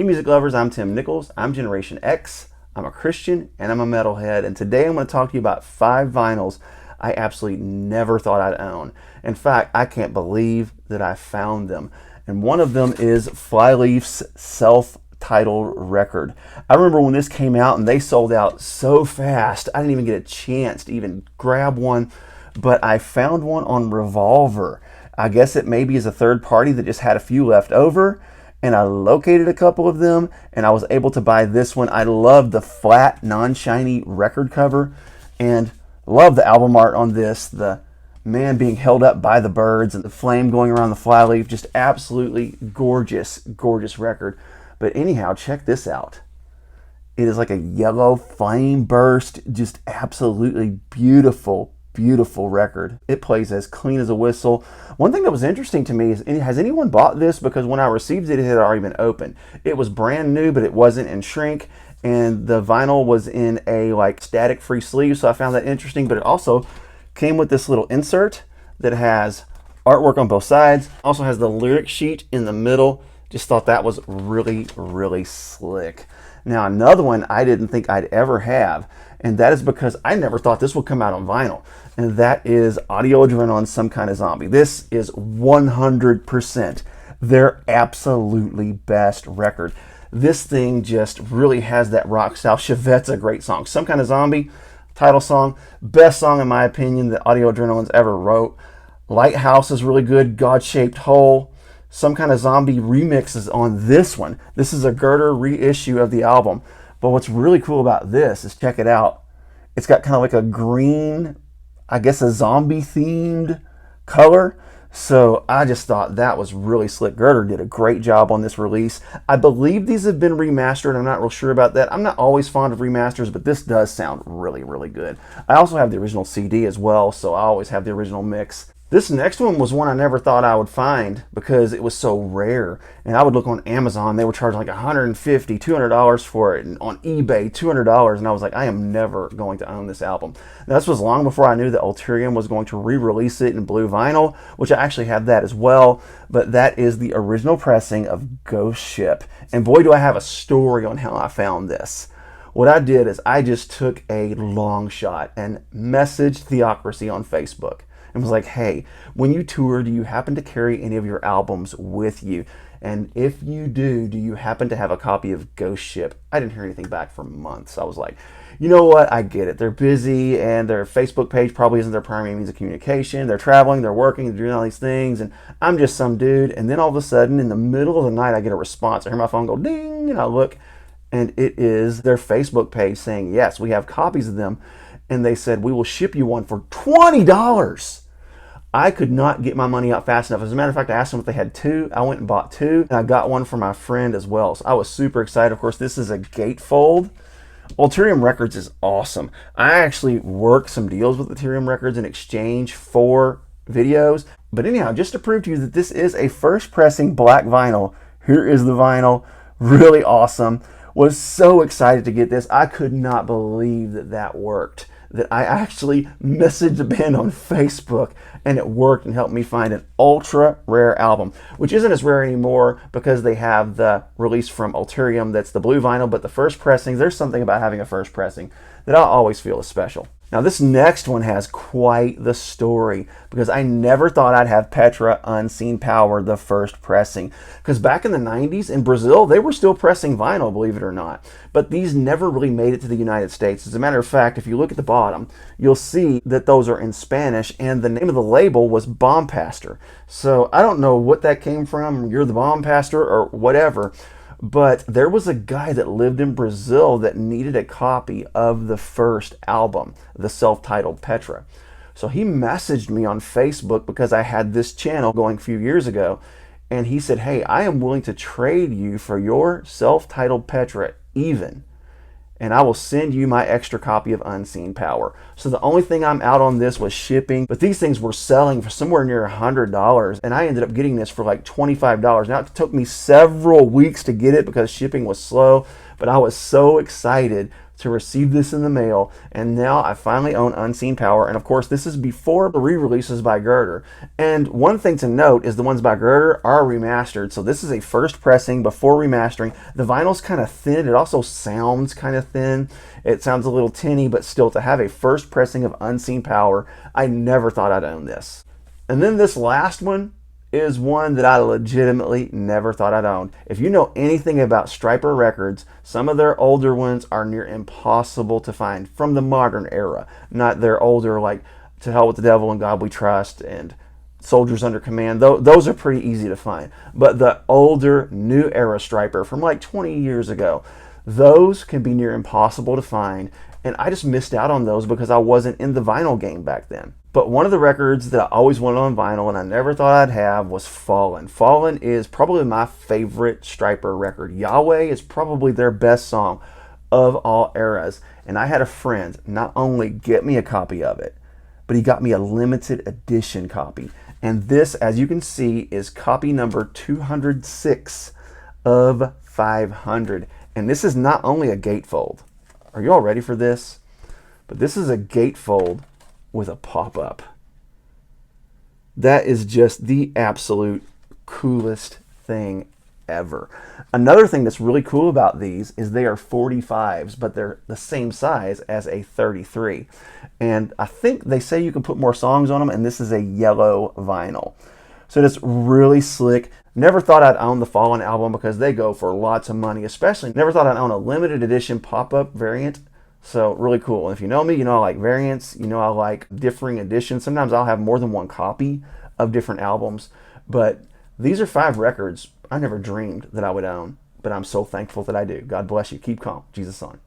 Hey music lovers, I'm Tim Nichols. I'm Generation X. I'm a Christian and I'm a metalhead. And today I'm going to talk to you about 5 vinyls I absolutely never thought I'd own. In fact, I can't believe that I found them. And one of them is Flyleaf's self-titled record. I remember when this came out and they sold out so fast, I didn't even get a chance to even grab one. But I found one on Revolver. I guess it maybe is a third party that just had a few left over. And I located a couple of them and I was able to buy this one. I love the flat, non-shiny record cover and love the album art on this. The man being held up by the birds and the flame going around the flyleaf. Just absolutely gorgeous, gorgeous record. But anyhow, check this out. It is like a yellow flame burst, just absolutely beautiful, beautiful record. It plays as clean as a whistle. One thing that was interesting to me is, has anyone bought this? Because when I received it, it had already been opened. It was brand new, but it wasn't in shrink, and the vinyl was in a like static free sleeve, so I found that interesting. But it also came with this little insert that has artwork on both sides. Also has the lyric sheet in the middle. Just thought that was really, really slick. Now another one I didn't think I'd ever have, and that is because I never thought this would come out on vinyl, and that is Audio Adrenaline's Some Kind of Zombie. This is 100% their absolutely best record. This thing just really has that rock style. Chevette's a great song. Some Kind of Zombie, title song, best song in my opinion that Audio Adrenaline's ever wrote. Lighthouse is really good. God-Shaped Hole. Some Kind of Zombie remixes on this one. This is a Girder reissue of the album. But what's really cool about this is, check it out. It's got kind of like a green, I guess a zombie themed color. So I just thought that was really slick. Girder did a great job on this release. I believe these have been remastered. I'm not real sure about that. I'm not always fond of remasters, but this does sound really, really good. I also have the original CD as well, so I always have the original mix. This next one was one I never thought I would find because it was so rare. And I would look on Amazon, they were charging like $150, $200 for it. And on eBay, $200. And I was like, I am never going to own this album. Now, this was long before I knew that Ulterium was going to re-release it in blue vinyl, which I actually have that as well. But that is the original pressing of Ghost Ship. And boy, do I have a story on how I found this. What I did is I just took a long shot and messaged Theocracy on Facebook. And was like, hey, when you tour, do you happen to carry any of your albums with you? And if you do you happen to have a copy of Ghost Ship? I didn't hear anything back for months. I was like, you know what? I get it. They're busy and their Facebook page probably isn't their primary means of communication. They're traveling, they're working, they're doing all these things. And I'm just some dude. And then all of a sudden, in the middle of the night, I get a response. I hear my phone go ding, and I look, and it is their Facebook page saying, yes, we have copies of them. And they said, we will ship you one for $20. I could not get my money out fast enough. As a matter of fact, I asked them if they had 2. I went and bought 2, and I got one for my friend as well. So I was super excited. Of course, this is a gatefold. Ulterium Records is awesome. I actually worked some deals with Ulterium Records in exchange for videos. But anyhow, just to prove to you that this is a first pressing black vinyl, here is the vinyl. Really awesome. Was so excited to get this. I could not believe that that worked. That I actually messaged the band on Facebook and it worked and helped me find an ultra rare album, which isn't as rare anymore because they have the release from Ulterium that's the blue vinyl, but the first pressings, there's something about having a first pressing that I always feel is special. Now this next one has quite the story because I never thought I'd have Petra Unseen Power, the first pressing. Because back in the 90s in Brazil, they were still pressing vinyl, believe it or not. But these never really made it to the United States. As a matter of fact, if you look at the bottom, you'll see that those are in Spanish and the name of the label was Bomb Pastor. So I don't know what that came from, you're the Bomb Pastor or whatever. But there was a guy that lived in Brazil that needed a copy of the first album, the self-titled Petra. So he messaged me on Facebook because I had this channel going a few years ago. And he said, hey, I am willing to trade you for your self-titled Petra even. And I will send you my extra copy of Unseen Power. So the only thing I'm out on this was shipping, but these things were selling for somewhere near $100, and I ended up getting this for like $25. Now it took me several weeks to get it because shipping was slow, but I was so excited to receive this in the mail, and now I finally own Unseen Power. And of course, this is before the re-releases by Girder. And one thing to note is the ones by Girder are remastered, so this is a first pressing before remastering. The vinyl's kind of thin. It also sounds kind of thin. It sounds a little tinny, but still, to have a first pressing of Unseen Power, I never thought I'd own this. And then this last one is one that I legitimately never thought I'd own. If you know anything about Stryper records, some of their older ones are near impossible to find from the modern era. Not their older, like To Hell with the Devil and God We Trust and Soldiers Under Command. Those are pretty easy to find. But the older, new era Stryper from like 20 years ago, those can be near impossible to find. And I just missed out on those because I wasn't in the vinyl game back then. But one of the records that I always wanted on vinyl and I never thought I'd have was Fallen. Fallen is probably my favorite Stryper record. Yahweh is probably their best song of all eras. And I had a friend not only get me a copy of it, but he got me a limited edition copy. And this, as you can see, is copy number 206 of 500. And this is not only a gatefold. Are you all ready for this? But this is a gatefold with a pop-up. That is just the absolute coolest thing ever. Another thing that's really cool about these is they are 45s, but they're the same size as a 33. And I think they say you can put more songs on them, and this is a yellow vinyl. So it's really slick. Never thought I'd own the Fallen album because they go for lots of money, especially never thought I'd own a limited edition pop-up variant. So really cool. And if you know me, you know I like variants. You know I like differing editions. Sometimes I'll have more than one copy of different albums. But these are 5 records I never dreamed that I would own. But I'm so thankful that I do. God bless you. Keep calm. Jesus on.